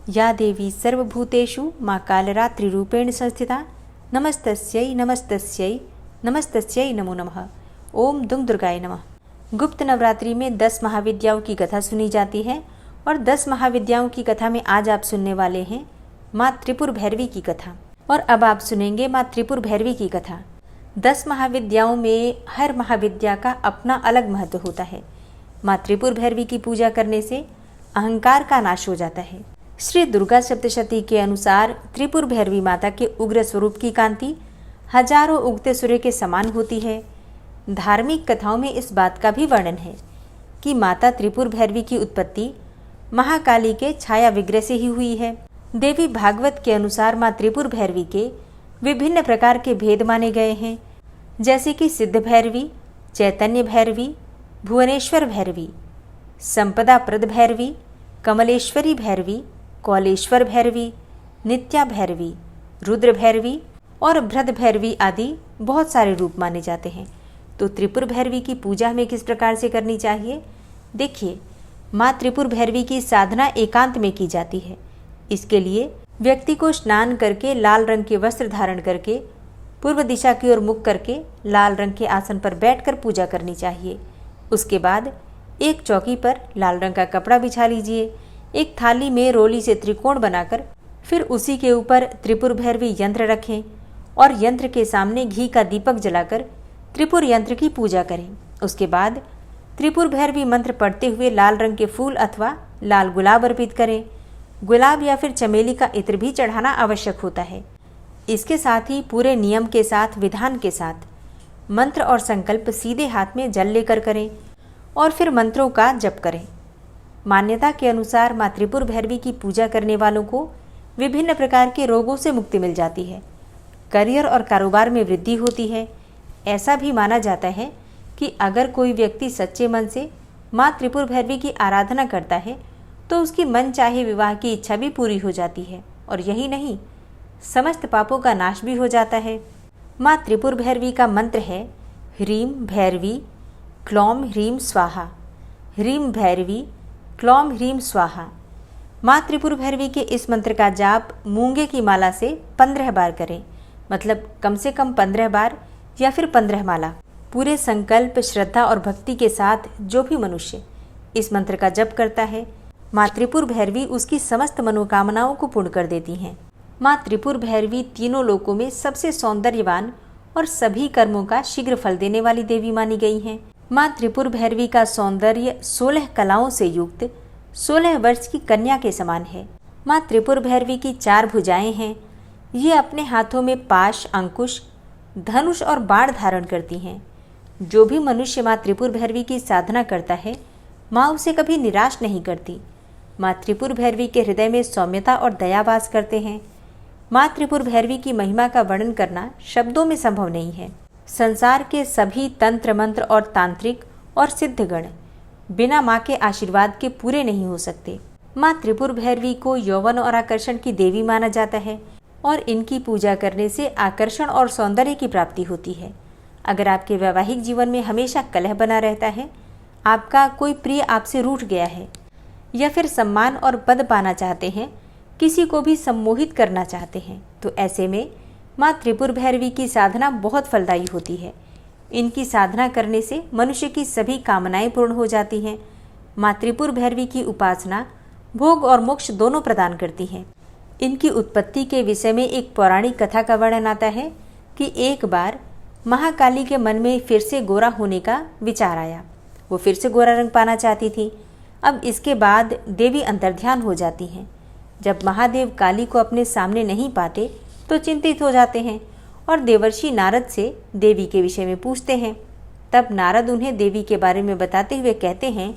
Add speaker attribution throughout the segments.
Speaker 1: या देवी सर्वभूतेषु मां कालरात्रिरूपेण संस्थिता नमस्तस्यै नमस्तस्यै नमस्तस्यै नमो नमः। ओम दुम दुर्गाय नमः। गुप्त नवरात्रि में 10 महाविद्याओं की कथा सुनी जाती है और 10 महाविद्याओं की कथा में आज आप सुनने वाले हैं माँ त्रिपुर भैरवी की कथा। और अब आप सुनेंगे माँ त्रिपुर भैरवी की कथा। 10 महाविद्याओं में हर महाविद्या का अपना अलग महत्व होता है। माँ त्रिपुर भैरवी की पूजा करने से अहंकार का नाश हो जाता है। श्री दुर्गा सप्तशती के अनुसार त्रिपुर भैरवी माता के उग्र स्वरूप की कांति हजारों उगते सूर्य के समान होती है। धार्मिक कथाओं में इस बात का भी वर्णन है कि माता त्रिपुर भैरवी की उत्पत्ति महाकाली के छाया विग्रह से ही हुई है। देवी भागवत के अनुसार माँ त्रिपुर भैरवी के विभिन्न प्रकार के भेद माने गए हैं, जैसे कि सिद्ध भैरवी, चैतन्य भैरवी, भुवनेश्वर भैरवी, संपदा प्रद भैरवी, कमलेश्वरी भैरवी, कौलेश्वर भैरवी, नित्या भैरवी, रुद्र भैरवी और भृद भैरवी आदि बहुत सारे रूप माने जाते हैं। तो त्रिपुर भैरवी की पूजा हमें किस प्रकार से करनी चाहिए? देखिए, माँ त्रिपुर भैरवी की साधना एकांत में की जाती है। इसके लिए व्यक्ति को स्नान करके लाल रंग के वस्त्र धारण करके पूर्व दिशा की ओर मुख करके लाल रंग के आसन पर बैठकर पूजा करनी चाहिए। उसके बाद एक चौकी पर लाल रंग का कपड़ा बिछा लीजिए। एक थाली में रोली से त्रिकोण बनाकर फिर उसी के ऊपर त्रिपुर भैरवी यंत्र रखें और यंत्र के सामने घी का दीपक जलाकर त्रिपुर यंत्र की पूजा करें। उसके बाद त्रिपुर भैरवी मंत्र पढ़ते हुए लाल रंग के फूल अथवा लाल गुलाब अर्पित करें। गुलाब या फिर चमेली का इत्र भी चढ़ाना आवश्यक होता है। इसके साथ ही पूरे नियम के साथ, विधान के साथ मंत्र और संकल्प सीधे हाथ में जल लेकर करें और फिर मंत्रों का जप करें। मान्यता के अनुसार माँ त्रिपुर भैरवी की पूजा करने वालों को विभिन्न प्रकार के रोगों से मुक्ति मिल जाती है। करियर और कारोबार में वृद्धि होती है। ऐसा भी माना जाता है कि अगर कोई व्यक्ति सच्चे मन से माँ त्रिपुर भैरवी की आराधना करता है तो उसकी मन चाहे विवाह की इच्छा भी पूरी हो जाती है। और यही नहीं, समस्त पापों का नाश भी हो जाता है। माँ त्रिपुर भैरवी का मंत्र है ह्रीम भैरवी क्लौम ह्रीम स्वाहा। ह्रीम भैरवी क्लौम ह्रीम स्वाहा। माँ त्रिपुर भैरवी के इस मंत्र का जाप मूंगे की माला से 15 बार करें, मतलब कम से कम 15 बार या फिर 15 माला। पूरे संकल्प, श्रद्धा और भक्ति के साथ जो भी मनुष्य इस मंत्र का जप करता है, माँ त्रिपुर भैरवी उसकी समस्त मनोकामनाओं को पूर्ण कर देती हैं। माँ त्रिपुर भैरवी तीनों लोकों में सबसे सौंदर्यवान और सभी कर्मों का शीघ्र फल देने वाली देवी मानी गई हैं। माँ त्रिपुर भैरवी का सौंदर्य 16 कलाओं से युक्त 16 वर्ष की कन्या के समान है। माँ त्रिपुर भैरवी की 4 भुजाएं हैं। ये अपने हाथों में पाश, अंकुश, धनुष और बाण धारण करती हैं। जो भी मनुष्य माँ त्रिपुर भैरवी की साधना करता है, माँ उसे कभी निराश नहीं करती। माँ त्रिपुर भैरवी के हृदय में सौम्यता और दया वास करते हैं। माँ त्रिपुर भैरवी की महिमा का वर्णन करना शब्दों में संभव नहीं है। संसार के सभी तंत्र मंत्र और तांत्रिक और सिद्धगण बिना माँ के आशीर्वाद के पूरे नहीं हो सकते। माँ त्रिपुर भैरवी को यौवन और आकर्षण की देवी माना जाता है और इनकी पूजा करने से आकर्षण और सौंदर्य की प्राप्ति होती है। अगर आपके वैवाहिक जीवन में हमेशा कलह बना रहता है, आपका कोई प्रिय आपसे रूठ गया है या फिर सम्मान और पद पाना चाहते हैं, किसी को भी सम्मोहित करना चाहते हैं, तो ऐसे में माँ त्रिपुर भैरवी की साधना बहुत फलदायी होती है। इनकी साधना करने से मनुष्य की सभी कामनाएं पूर्ण हो जाती हैं। माँ त्रिपुर भैरवी की उपासना भोग और मोक्ष दोनों प्रदान करती हैं। इनकी उत्पत्ति के विषय में एक पौराणिक कथा का वर्णन आता है कि एक बार महाकाली के मन में फिर से गोरा होने का विचार आया। वो फिर से गोरा रंग पाना चाहती थी। अब इसके बाद देवी अंतर्ध्यान हो जाती हैं। जब महादेव काली को अपने सामने नहीं पाते तो चिंतित हो जाते हैं और देवर्षि नारद से देवी के विषय में पूछते हैं। तब नारद उन्हें देवी के बारे में बताते हुए कहते हैं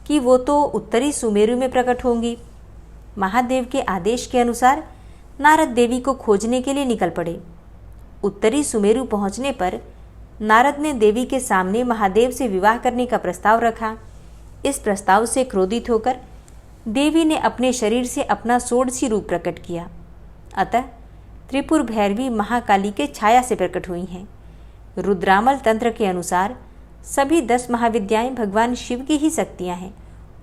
Speaker 1: कि वो तो उत्तरी सुमेरु में प्रकट होंगी। महादेव के आदेश के अनुसार नारद देवी को खोजने के लिए निकल पड़े। उत्तरी सुमेरु पहुंचने पर नारद ने देवी के सामने महादेव से विवाह करने का प्रस्ताव रखा। इस प्रस्ताव से क्रोधित होकर देवी ने अपने शरीर से अपना षोडशी रूप प्रकट किया। अतः त्रिपुर भैरवी महाकाली के छाया से प्रकट हुई हैं। रुद्रामल तंत्र के अनुसार सभी 10 महाविद्याएं भगवान शिव की ही शक्तियां हैं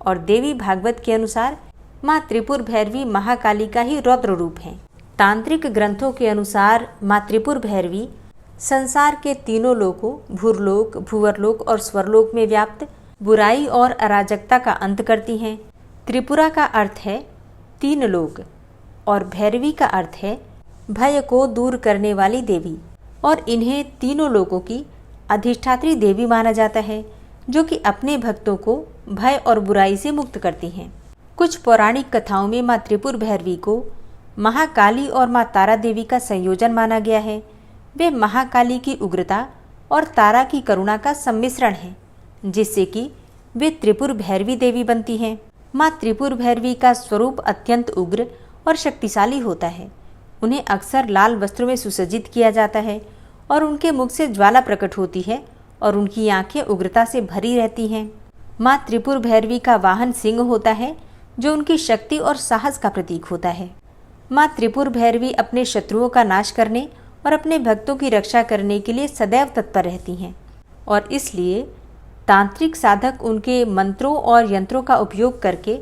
Speaker 1: और देवी भागवत के अनुसार माँ त्रिपुर भैरवी महाकाली का ही रौद्र रूप है। तांत्रिक ग्रंथों के अनुसार माँ त्रिपुर भैरवी संसार के तीनों लोकों भूरलोक, भूवरलोक और स्वरलोक में व्याप्त बुराई और अराजकता का अंत करती हैं। त्रिपुरा का अर्थ है तीन लोक और भैरवी का अर्थ है भय को दूर करने वाली देवी, और इन्हें तीनों लोकों की अधिष्ठात्री देवी माना जाता है, जो कि अपने भक्तों को भय और बुराई से मुक्त करती हैं। कुछ पौराणिक कथाओं में माँ त्रिपुर भैरवी को महाकाली और माँ तारा देवी का संयोजन माना गया है। वे महाकाली की उग्रता और तारा की करुणा का सम्मिश्रण है, जिससे कि वे त्रिपुर भैरवी देवी बनती हैं। माँ त्रिपुर भैरवी का स्वरूप अत्यंत उग्र और शक्तिशाली होता है। उन्हें अक्सर लाल वस्त्रों में सुसज्जित किया जाता है और उनके मुख से ज्वाला प्रकट होती है और उनकी आंखें उग्रता से भरी रहती हैं। माँ त्रिपुर भैरवी का वाहन सिंह होता है, जो उनकी शक्ति और साहस का प्रतीक होता है। माँ त्रिपुर भैरवी अपने शत्रुओं का नाश करने और अपने भक्तों की रक्षा करने के लिए सदैव तत्पर रहती हैं, और इसलिए तांत्रिक साधक उनके मंत्रों और यंत्रों का उपयोग करके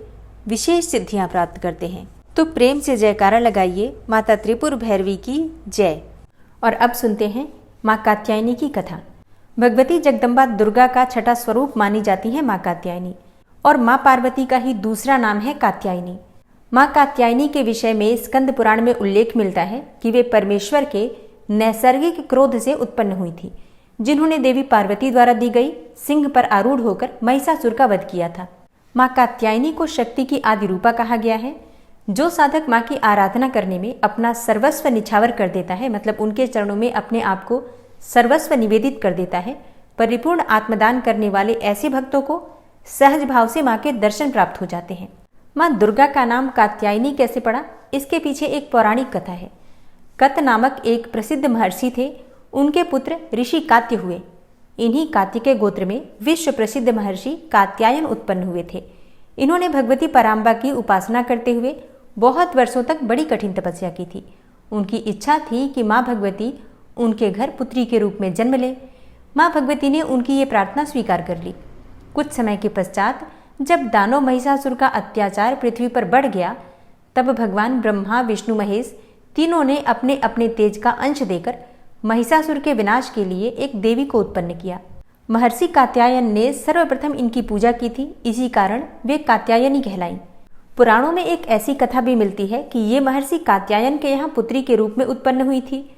Speaker 1: विशेष सिद्धियां प्राप्त करते हैं। तो प्रेम से जयकारा लगाइए माता त्रिपुर भैरवी की जय। और अब सुनते हैं माँ कात्यायनी की कथा। भगवती जगदम्बा दुर्गा का छठा स्वरूप मानी जाती है माँ कात्यायनी, और माँ पार्वती का ही दूसरा नाम है कात्यायनी। माँ कात्यायनी के विषय में स्कंद पुराण में उल्लेख मिलता है कि वे परमेश्वर के नैसर्गिक क्रोध से उत्पन्न हुई थी, जिन्होंने देवी पार्वती द्वारा दी गई सिंह पर आरूढ़ होकर महिषासुर का वध किया था। माँ कात्यायनी को शक्ति की आदि रूपा कहा गया है। जो साधक माँ की आराधना करने में अपना सर्वस्व निछावर कर देता है, मतलब उनके चरणों में अपने आप को सर्वस्व निवेदित कर देता है, परिपूर्ण आत्मदान करने वाले ऐसे भक्तों को सहज भाव से माँ के दर्शन प्राप्त हो जाते हैं। माँ दुर्गा का नाम कात्यायनी कैसे पड़ा, इसके पीछे एक पौराणिक कथा है। कत नामक एक प्रसिद्ध महर्षि थे, उनके पुत्र ऋषि कात्य हुए। इन्हीं कात्य के गोत्र में विश्व प्रसिद्ध महर्षि कात्यायन उत्पन्न हुए थे। इन्होंने भगवती पराम्बा की उपासना करते हुए बहुत वर्षों तक बड़ी कठिन तपस्या की थी। उनकी इच्छा थी कि माँ भगवती उनके घर पुत्री के रूप में जन्म ले। माँ भगवती ने उनकी ये प्रार्थना स्वीकार कर ली। कुछ समय के पश्चात जब दानव महिषासुर का अत्याचार पृथ्वी पर बढ़ गया, तब भगवान ब्रह्मा, विष्णु, महेश तीनों ने अपने अपने तेज का अंश देकर महिषासुर के विनाश के लिए एक देवी को उत्पन्न किया। महर्षि कात्यायन ने सर्वप्रथम इनकी पूजा की थी, इसी कारण वे कात्यायनी कहलाईं। पुराणों में एक ऐसी कथा भी मिलती है कि ये महर्षि कात्यायन के यहाँ पुत्री के रूप में उत्पन्न हुई थी।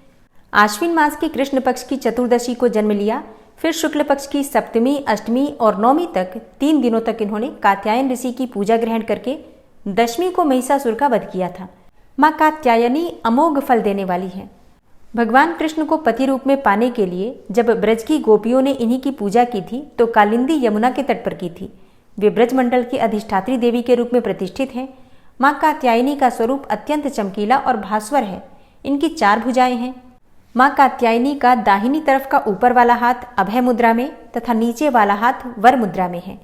Speaker 1: आश्विन मास के कृष्ण पक्ष की चतुर्दशी को जन्म लिया। फिर शुक्ल पक्ष की सप्तमी, अष्टमी और नौमी तक 3 दिनों तक इन्होंने कात्यायन ऋषि की पूजा ग्रहण करके दशमी को महिषासुर का वध किया था। माँ कात्यायनी अमोघ फल देने वाली है। भगवान कृष्ण को पति रूप में पाने के लिए जब ब्रज की गोपियों ने इन्हीं की पूजा की थी, तो कालिंदी यमुना के तट पर की थी। वे ब्रजमंडल की अधिष्ठात्री देवी के रूप में प्रतिष्ठित हैं। माँ कात्यायनी का स्वरूप अत्यंत चमकीला और भास्वर है। इनकी 4 भुजाएं हैं। माँ कात्यायनी का दाहिनी तरफ का ऊपर वाला हाथ अभय मुद्रा में तथा नीचे वाला हाथ वर मुद्रा में है।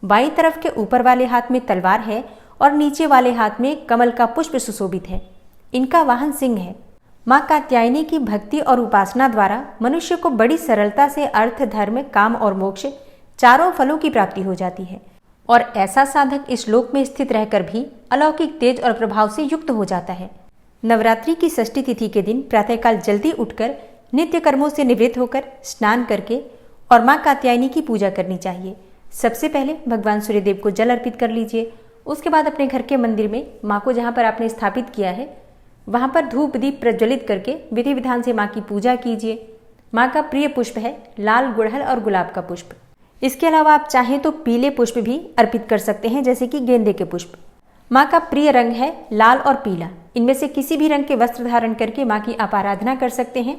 Speaker 1: बाईं तरफ के ऊपर वाले हाथ में तलवार है और नीचे वाले हाथ में कमल का पुष्प सुशोभित है। इनका वाहन सिंह है। माँ कात्यायनी की भक्ति और उपासना द्वारा मनुष्य को बड़ी सरलता से अर्थ, धर्म, काम और मोक्ष चारों फलों की प्राप्ति हो जाती है, और ऐसा साधक इस लोक में स्थित रहकर भी अलौकिक तेज और प्रभाव से युक्त हो जाता है। नवरात्रि की षष्ठी तिथि के दिन प्रातःकाल जल्दी उठकर नित्य कर्मों से निवृत्त होकर स्नान करके और माँ कात्यायनी की पूजा करनी चाहिए। सबसे पहले भगवान सूर्यदेव को जल अर्पित कर लीजिए। उसके बाद अपने घर के मंदिर में माँ को जहाँ पर आपने स्थापित किया है, वहाँ पर धूप दीप प्रज्वलित करके विधि विधान से माँ की पूजा कीजिए। माँ का प्रिय पुष्प है लाल, गुड़हल और गुलाब का पुष्प। इसके अलावा आप चाहें तो पीले पुष्प भी अर्पित कर सकते हैं, जैसे कि गेंदे के पुष्प। माँ का प्रिय रंग है लाल और पीला। इनमें से किसी भी रंग के वस्त्र धारण करके माँ की आप आराधना कर सकते हैं।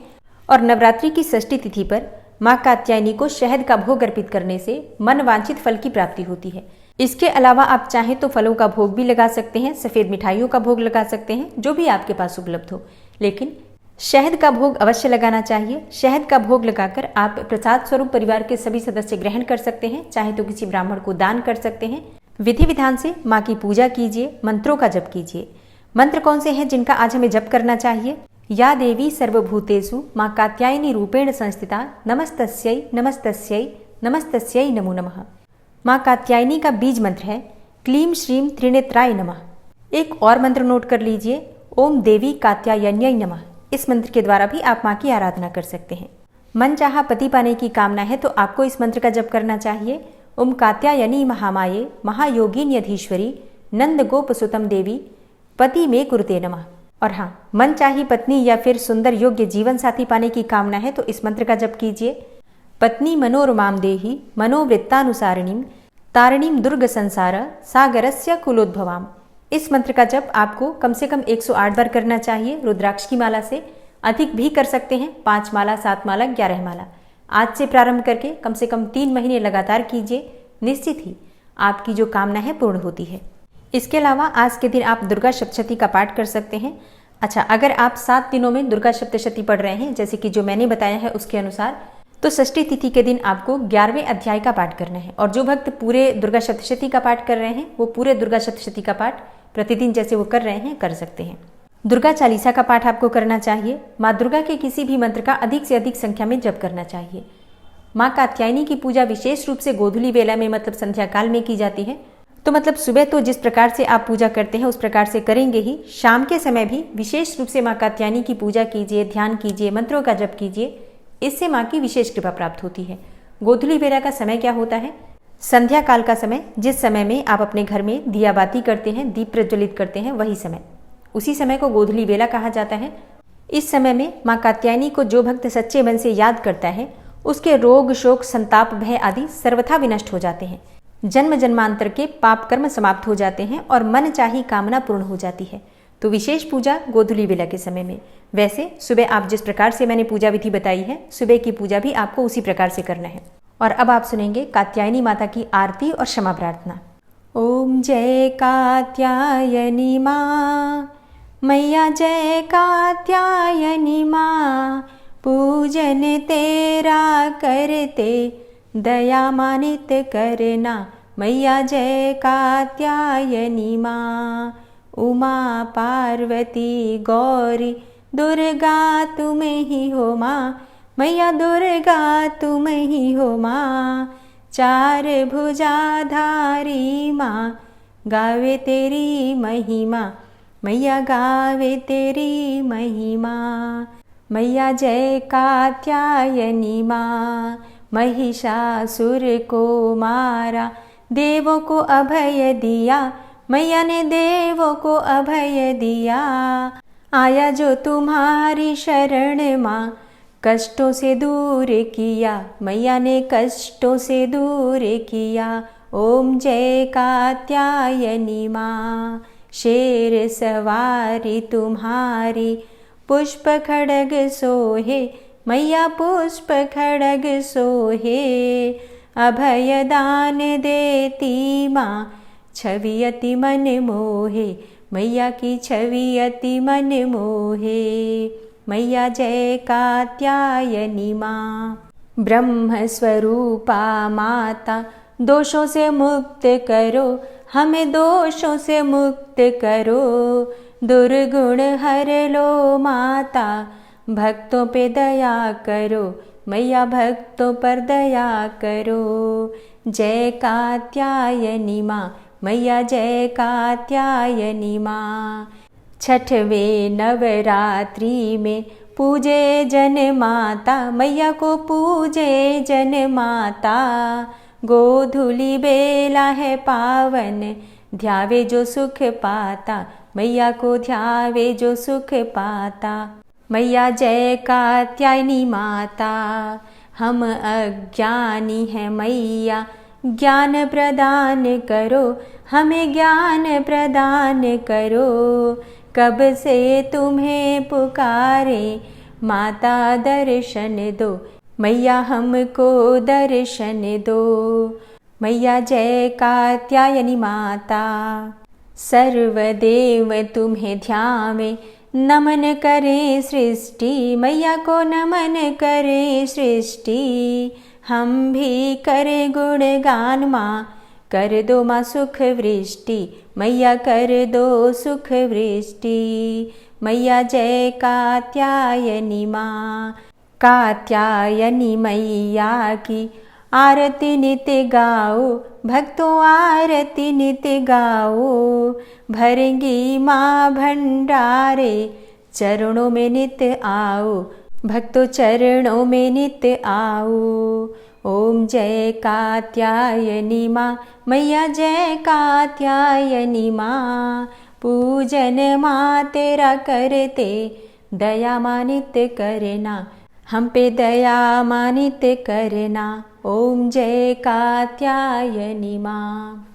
Speaker 1: और नवरात्रि की षष्ठी तिथि पर माँ कात्यायनी को शहद का भोग अर्पित करने से मन वांछित फल की प्राप्ति होती है। इसके अलावा आप चाहें तो फलों का भोग भी लगा सकते हैं, सफेद मिठाइयों का भोग लगा सकते हैं, जो भी आपके पास उपलब्ध हो, लेकिन शहद का भोग अवश्य लगाना चाहिए। शहद का भोग लगाकर आप प्रसाद स्वरूप परिवार के सभी सदस्य ग्रहण कर सकते हैं, चाहे तो किसी ब्राह्मण को दान कर सकते हैं। विधि विधान से माँ की पूजा कीजिए, मंत्रों का जप कीजिए। मंत्र कौन से हैं जिनका आज हमें जप करना चाहिए? या देवी सर्वभूतेषु माँ कात्यायनी रूपेण संस्थिता नमस्तस्यै नमस्तस्यै नमस्तस्यै नमो नमः। माँ कात्यायनी का बीज मंत्र है क्लीं श्रीं त्रिनेत्राय नमः। एक और मंत्र नोट कर लीजिए, ओम देवी कात्यायन्यै नमः। इस मंत्र के द्वारा भी आप माँ की आराधना कर सकते हैं। मन चाहा पति पाने की कामना है तो आपको इस मंत्र का जप करना चाहिए। ओम कात्यायनी महामाये महायोगिन्यधीश्वरी नंद गोप सुतम देवी पति में कुरुते नमः। और हाँ, मन चाही पत्नी या फिर सुंदर योग्य जीवन साथी पाने की कामना है तो इस मंत्र का जप कीजिए। पत्नी मनोरमाम देहि मनोवृत्तानुसारिणीम तारिणीम दुर्ग संसार सागरस्य कुलोद्भवाम। इस मंत्र का जप आपको कम से कम 108 बार करना चाहिए रुद्राक्ष की माला से। अधिक भी कर सकते हैं, 5 माला, 7 माला, 11 माला। आज से प्रारंभ करके कम से कम 3 महीने लगातार कीजिए, निश्चित ही आपकी जो कामना है पूर्ण होती है। इसके अलावा आज के दिन आप दुर्गा सप्तशती का पाठ कर सकते हैं। अच्छा, अगर आप 7 दिनों में दुर्गा सप्तशती पढ़ रहे हैं जैसे कि जो मैंने बताया है उसके अनुसार, तो षष्ठी तिथि के दिन आपको 11वें अध्याय का पाठ करना है। और जो भक्त पूरे दुर्गा सप्तशती का पाठ कर रहे हैं वो पूरे दुर्गा सप्तशती का पाठ प्रतिदिन जैसे वो कर रहे हैं कर सकते हैं। दुर्गा चालीसा का पाठ आपको करना चाहिए। माँ दुर्गा के किसी भी मंत्र का अधिक से अधिक संख्या में जप करना चाहिए। माँ कात्यायनी की पूजा विशेष रूप से गोधूली वेला में मतलब संध्या काल में की जाती है। तो मतलब सुबह तो जिस प्रकार से आप पूजा करते हैं उस प्रकार से करेंगे ही, शाम के समय भी विशेष रूप से माँ कात्यायनी की पूजा कीजिए, ध्यान कीजिए, मंत्रों का जप कीजिए। इससे माँ की विशेष कृपा प्राप्त होती है। गोधूली वेला का समय क्या होता है? संध्या काल का समय, जिस समय में आप अपने घर में दिया बाती करते हैं, दीप प्रज्वलित करते हैं, वही समय, उसी समय को गोधूली वेला कहा जाता है। इस समय में माँ कात्यायनी को जो भक्त सच्चे मन से याद करता है उसके रोग, शोक, संताप, भय आदि सर्वथा विनष्ट हो जाते हैं। जन्म जन्मांतर के पाप कर्म समाप्त हो जाते हैं और मन चाही कामना पूर्ण हो जाती है। तो विशेष पूजा गोधूली वेला के समय में। वैसे सुबह आप जिस प्रकार से मैंने पूजा विधि बताई है, सुबह की पूजा भी आपको उसी प्रकार से करना है। और अब आप सुनेंगे कात्यायनी माता की आरती और क्षमा प्रार्थना। ओम जय कात्यायनी माँ, मैया जय कात्यायनी माँ, पूजन तेरा करते दया मानित करना, मैया जय कात्यायनी माँ। उमा पार्वती गौरी दुर्गा तुम ही हो माँ, मैया दुर्गा तुम ही हो माँ। 4 भुजाधारी माँ, गावे तेरी महिमा, मैया गावे तेरी महिमा। मैया जय कात्यायनी माँ, महिषासुर को मारा, देवों को अभय दिया, मैया ने देवों को अभय दिया। आया जो तुम्हारी शरण माँ, कष्टों से दूर किया, मैया ने कष्टों से दूर किया। ओम जय कात्यायनी माँ, शेर सवारी तुम्हारी, पुष्प खड़ग सोहे, मैया पुष्प खड़ग सोहे। अभय दान देती माँ, छवि अति मन मोहे, मैया की छवि अति मन मोहे। मैया जय कात्यायनी माँ। ब्रह्म स्वरूपा माता, दोषों से मुक्त करो, हमें दोषों से मुक्त करो। दुर्गुण हर लो माता, भक्तों पे दया करो, मैया भक्तों पर दया करो। जय कात्यायनी माँ, मैया जय कात्यायनी माँ। छठवें नवरात्रि में पूजे जन माता, मैया को पूजे जन माता। गोधूली बेला है पावन, ध्यावे जो सुख पाता, मैया को ध्यावे जो सुख पाता। मैया जय कात्यायनी माता। हम अज्ञानी हैं मैया, ज्ञान प्रदान करो, हमें ज्ञान प्रदान करो। कब से तुम्हें पुकारे, माता दर्शन दो, मैया हमको दर्शन दो। मैया जय कात्यायनी माता। सर्वदेव तुम्हें ध्यावे, नमन करे सृष्टि, मैया को नमन करे सृष्टि। हम भी करे गुणगान माँ, कर दो माँ सुख वृष्टि, मैया कर दो सुख वृष्टि। मैया जय कात्यायनी माँ। कात्यायनी मैया की आरती नित्य गाओ भक्तों आरती नित्य गाओ, भरेंगी माँ भंडारे चरणों में नित्य आओ, भक्तों चरणों में नित्य आओ। ओम जय कात्यायनी माँ, मैया जय कात्यायनी माँ, पूजन माँ तेरा करते दया माँ नित्य करना, हम पे दया माँ नित्य करना। ओम जय कात्यायनी माँ।